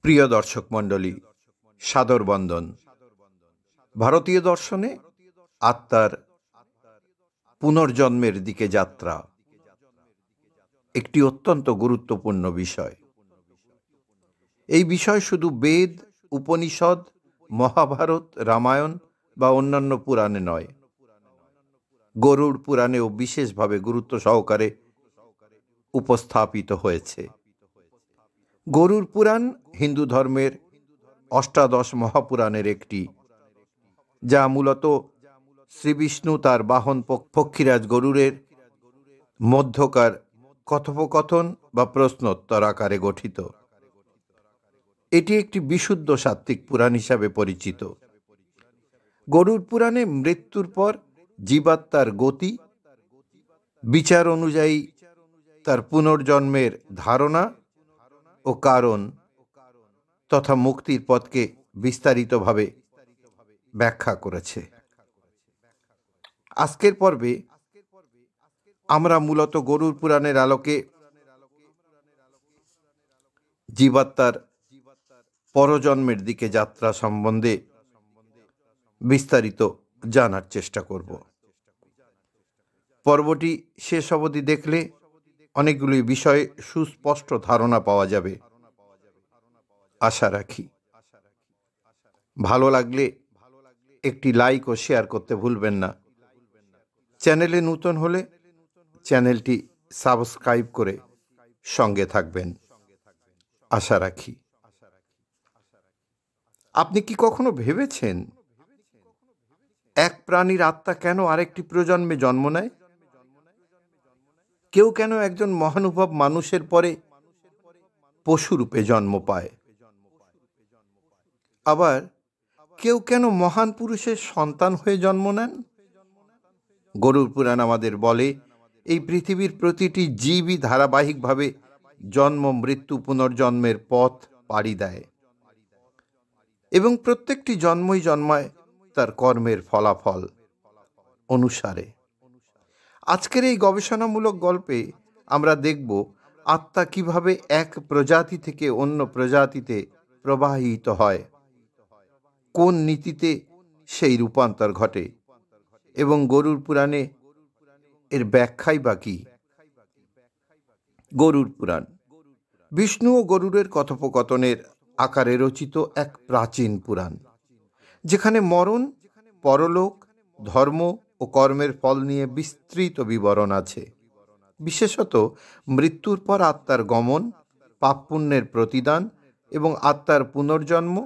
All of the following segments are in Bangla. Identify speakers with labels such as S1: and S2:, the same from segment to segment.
S1: প্রিয় দর্শক মণ্ডলী, সাদর বন্দন। ভারতীয় দর্শনে আত্মার পুনর্জন্মের দিকে যাত্রা একটি অত্যন্ত গুরুত্বপূর্ণ বিষয়। এই বিষয় শুধু বেদ, উপনিষদ, মহাভারত, রামায়ণ বা অন্যান্য পুরাণে নয়, গরুড় পুরাণেও বিশেষভাবে গুরুত্ব সহকারে উপস্থাপিত হয়েছে। গরুড় পুরাণ হিন্দু ধর্মের অষ্টাদশ মহাপুরাণের একটি, যা মূলত শ্রীবিষ্ণু তার বাহন পক্ষীরাজ গরুড়ের মধ্যকার কথোপকথন বা প্রশ্নোত্তর আকারে গঠিত। এটি একটি বিশুদ্ধ সাত্ত্বিক পুরাণ হিসাবে পরিচিত। গরুড় পুরাণে মৃত্যুর পর জীবাত্মার গতি, বিচার অনুযায়ী তার পুনর্জন্মের ধারণা ও কারণ তথা মুক্তির পথকে বিস্তারিতভাবে ব্যাখ্যা করেছে। আজকের পর্বে আমরা মূলত গরুড় পুরাণের আলোকে জীবাত্মার পরজন্মের দিকে যাত্রা সম্বন্ধে বিস্তারিত জানার চেষ্টা করব। পর্বটি শেষ অবধি দেখলে অনেকগুলি বিষয়ে সুস্পষ্ট ধারণা পাওয়া যাবে আশা রাখি। ভালো লাগলে একটি লাইক ও শেয়ার করতে ভুলবেন না। চ্যানেলে নতুন হলে চ্যানেলটি সাবস্ক্রাইব করে সঙ্গে থাকবেন আশা রাখি। আপনি কি কখনো ভেবেছেন এক প্রাণীর আত্মা কেন আরেকটি প্রজন্মে জন্ম নেয়? কেউ কেন একজন মহানুভব মানুষের পরে পশুরূপে জন্ম পায়? আবার কেউ কেন মহান পুরুষের সন্তান হয়ে জন্ম নেন? গরুড় পুরাণ আমাদের বলে, এই পৃথিবীর প্রতিটি জীবই ধারাবাহিকভাবে জন্ম, মৃত্যু, পুনর্জন্মের পথ পাড়ি দেয় এবং প্রত্যেকটি জন্মই জন্মায় তার কর্মের ফলাফল অনুসারে। আজকের এই গবেষণামূলক গল্পে আমরা দেখব আত্মা কিভাবে এক প্রজাতি থেকে অন্য প্রজাতিতে প্রবাহিত হয়, কোন নীতিতে সেই রূপান্তর ঘটে এবং গরুড় পুরাণে এর ব্যাখ্যাই বা কি। গরুড় পুরাণ বিষ্ণু ও গরুড়ের কথোপকথনের আকারে রচিত এক প্রাচীন পুরাণ, যেখানে মরণ, পরলোক, ধর্ম ও কর্মের ফল নিয়ে বিস্তৃত বিবরণ আছে। বিশেষত মৃত্যুর পর আত্মার গমন, পাপ পুণ্যের প্রতিদান এবং আত্মার পুনর্জন্ম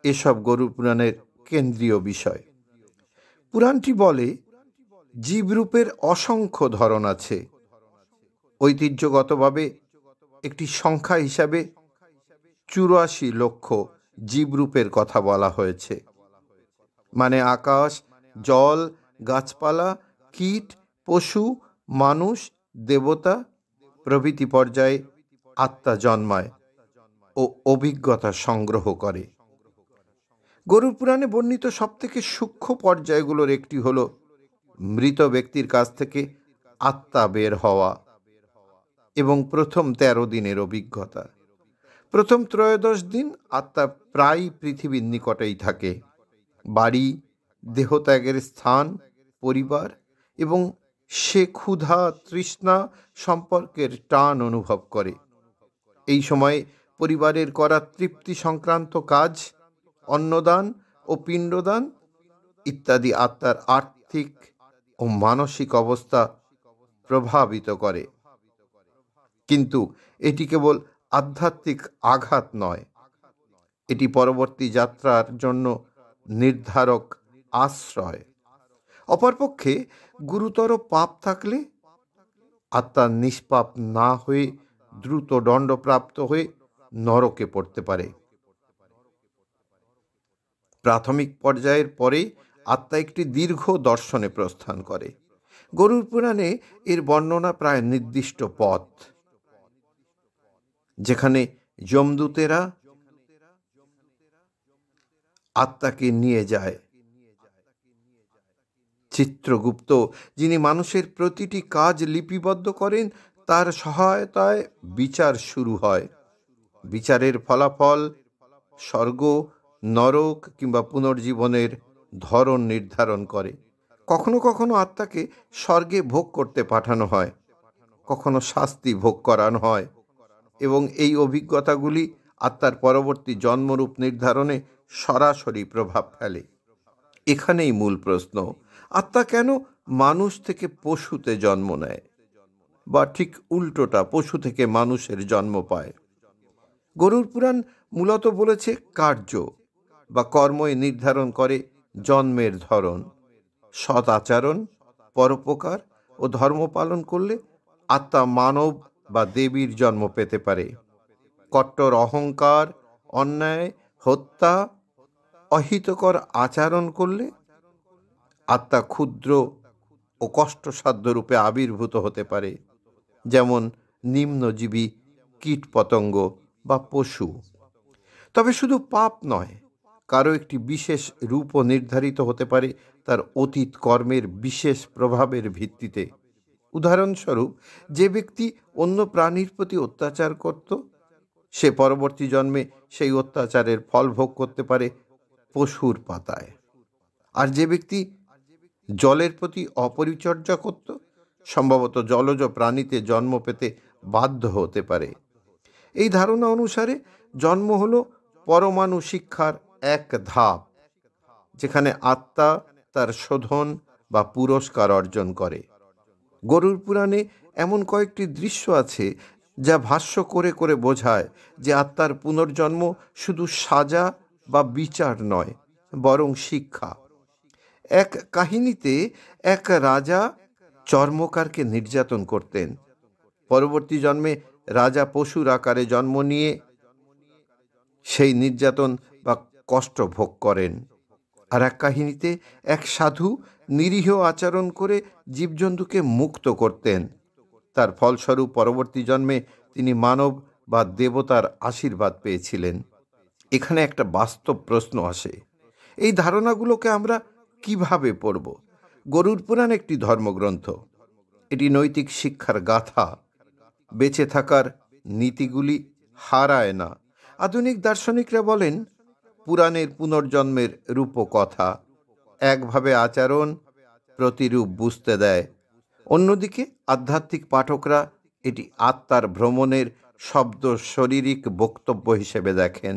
S1: এসব গরুড় পুরাণের কেন্দ্রীয় বিষয়। পুরাণটি বলে, জীবরূপের অসংখ্য ধরন আছে। ঐতিহ্যগতভাবে একটি সংখ্যা হিসাবে ৮৪ লক্ষ জীবরূপের কথা বলা হয়েছে। মানে আকাশ, জল, গাছপালা, কীট, পশু, মানুষ, দেবতা প্রভৃতি পর্যায়ে আত্মা জন্মায় ও অভিজ্ঞতা সংগ্রহ করে। গরুড় পুরাণে বর্ণিত সবথেকে সূক্ষ্ম পর্যায়গুলোর একটি হল মৃত ব্যক্তির কাছ থেকে আত্মা বের হওয়া এবং প্রথম ১৩ দিনের অভিজ্ঞতা। প্রথম ১৩ দিন আত্মা প্রায় পৃথিবীর নিকটেই থাকে। বাড়ি, দেহত্যাগের স্থান, পরিবার এবং সে ক্ষুধা, তৃষ্ণা সম্পর্কের টান অনুভব করে। এই সময়ে পরিবারের করা তৃপ্তি সংক্রান্ত কাজ, অন্নদান ও পিণ্ডদান ইত্যাদি আত্মার আর্থিক ও মানসিক অবস্থা প্রভাবিত করে। কিন্তু এটি কেবল আধ্যাত্মিক আঘাত নয়, এটি পরবর্তী যাত্রার জন্য নির্ধারক আশ্রয়। অপরপক্ষে গুরুতর পাপ থাকলে আত্মা নিষ্পাপ না হয়ে দ্রুত দণ্ডপ্রাপ্ত হয়ে নরকে পড়তে পারে। প্রাথমিক পর্যায়ের পরে আত্মা একটি দীর্ঘ দর্শনে প্রস্থান করে। গরুড় পুরাণে এর বর্ণনা প্রায় নির্দিষ্ট পথ, যেখানে যমদূতেরা আত্মাকে নিয়ে যায়। চিত্রগুপ্ত, যিনি মানুষের প্রতিটি কাজ লিপিবদ্ধ করেন, তার সহায়তায় বিচার শুরু হয়। বিচারের ফলাফল স্বর্গ, নরক কিংবা পুনর্জীবনের ধরন নির্ধারণ করে। কখনো কখনো আত্মাকে স্বর্গে ভোগ করতে পাঠানো হয়, কখনো শাস্তি ভোগ করানো হয়, এবং এই অভিজ্ঞতাগুলি আত্মার পরবর্তী জন্মরূপ নির্ধারণে সরাসরি প্রভাব ফেলে। এখানেই মূল প্রশ্ন, আত্মা কেন মানুষ থেকে পশুতে জন্ম নেয়, বা ঠিক উল্টোটা, পশু থেকে মানুষের জন্ম পায়? গরুড় পুরাণ মূলত বলেছে কার্য বা কর্মই নির্ধারণ করে জন্মের ধরন। সৎ আচরণ, পরোপকার ও ধর্ম পালন করলে আত্মা মানব বা দেবীর জন্ম পেতে পারে। কট্টর অহংকার, অন্যায়, হত্যা, অহিতকর আচরণ করলে আত্মা ক্ষুদ্র ও কষ্টসাধ্য রূপে আবির্ভূত হতে পারে, যেমন নিম্নজীবী, কীটপতঙ্গ বা পশু। তবে শুধু পাপ নয়, কারো একটি বিশেষ রূপও নির্ধারিত হতে পারে তার অতীত কর্মের বিশেষ প্রভাবের ভিত্তিতে। উদাহরণস্বরূপ, যে ব্যক্তি অন্য প্রাণীর প্রতি অত্যাচার করত, সে পরবর্তী জন্মে সেই অত্যাচারের ফল ভোগ করতে পারে পশুর পাতায়। আর যে ব্যক্তি জলের প্রতি অপরিচর্যা করত, সম্ভবত জলজ প্রাণীতে জন্ম পেতে বাধ্য হতে পারে। এই ধারণা অনুসারে জন্ম হল পরমাণু শিক্ষার এক ধাপ, যেখানে আত্মা তার শোধন বা পুরস্কার অর্জন করে। গরুড় পুরাণে এমন কয়েকটি দৃশ্য আছে যা ভাষ্য করে করে বোঝায় যে আত্মার পুনর্জন্ম শুধু সাজা বা বিচার নয়, বরং শিক্ষা। এক কাহিনীতে এক রাজা চর্মকারকে নির্যাতন করতেন। পরবর্তী জন্মে রাজা পশুর আকারে জন্ম নিয়ে সেই নির্যাতন বা কষ্ট ভোগ করেন। আর এক কাহিনীতে এক সাধু নিরীহ আচরণ করে জীবজন্তুকে মুক্ত করতেন। তার ফলস্বরূপ পরবর্তী জন্মে তিনি মানব বা দেবতার আশীর্বাদ পেয়েছিলেন। এখানে একটা বাস্তব প্রশ্ন আসে, এই ধারণাগুলোকে আমরা কিভাবে পড়ব? গরুড় পুরাণ একটি ধর্মগ্রন্থ, এটি নৈতিক শিক্ষার গাথা। বেঁচে থাকার নীতিগুলি হারায় না। আধুনিক দার্শনিকরা বলেন পুরাণের পুনর্জন্মের রূপকথা একভাবে আচরণ প্রতিরূপ বুঝতে দেয়, অন্যদিকে আধ্যাত্মিক পাঠকরা এটি আত্মার ভ্রমণের শব্দ শারীরিক বক্তব্য হিসেবে দেখেন।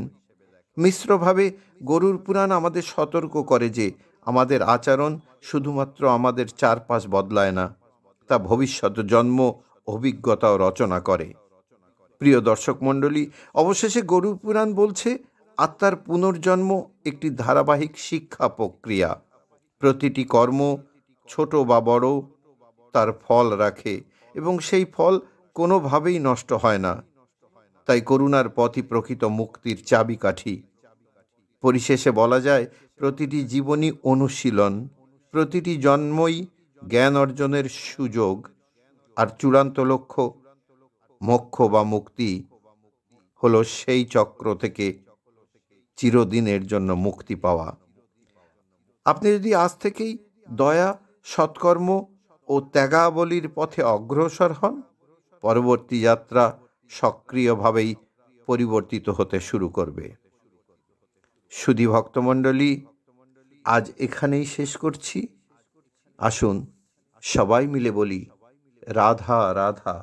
S1: মিশ্রভাবে গরুড় পুরাণ আমাদের সতর্ক করে যে আমাদের আচরণ শুধুমাত্র আমাদের চারপাশ বদলায় না, তা ভবিষ্যৎ জন্ম অভিজ্ঞতাও রচনা করে। প্রিয় দর্শক মণ্ডলী, অবশেষে গরুড় পুরাণ বলছে আত্মার পুনর্জন্ম একটি ধারাবাহিক শিক্ষা প্রক্রিয়া। প্রতিটি কর্ম, ছোট বা বড়, তার ফল রাখে এবং সেই ফল কোনোভাবেই নষ্ট হয় না। তাই করুণার পথই প্রকৃত মুক্তির চাবিকাঠি। পরিশেষে বলা যায়, প্রতিটি জীবনই অনুশীলন, প্রতিটি জন্মই জ্ঞান অর্জনের সুযোগ, আর চূড়ান্ত লক্ষ্য মোক্ষ বা মুক্তি হলো সেই চক্র থেকে চিরদিনের জন্য মুক্তি পাওয়া। আপনি যদি আজ থেকেই দয়া, সৎকর্ম ও ত্যাগাবলীর পথে অগ্রসর হন, পরবর্তী যাত্রা সক্রিয়ভাবেই পরিবর্তিত হতে শুরু করবে। সুধী ভক্তমণ্ডলী, আজ এখানেই শেষ করছি। আসুন সবাই মিলে বলি রাধা রাধা।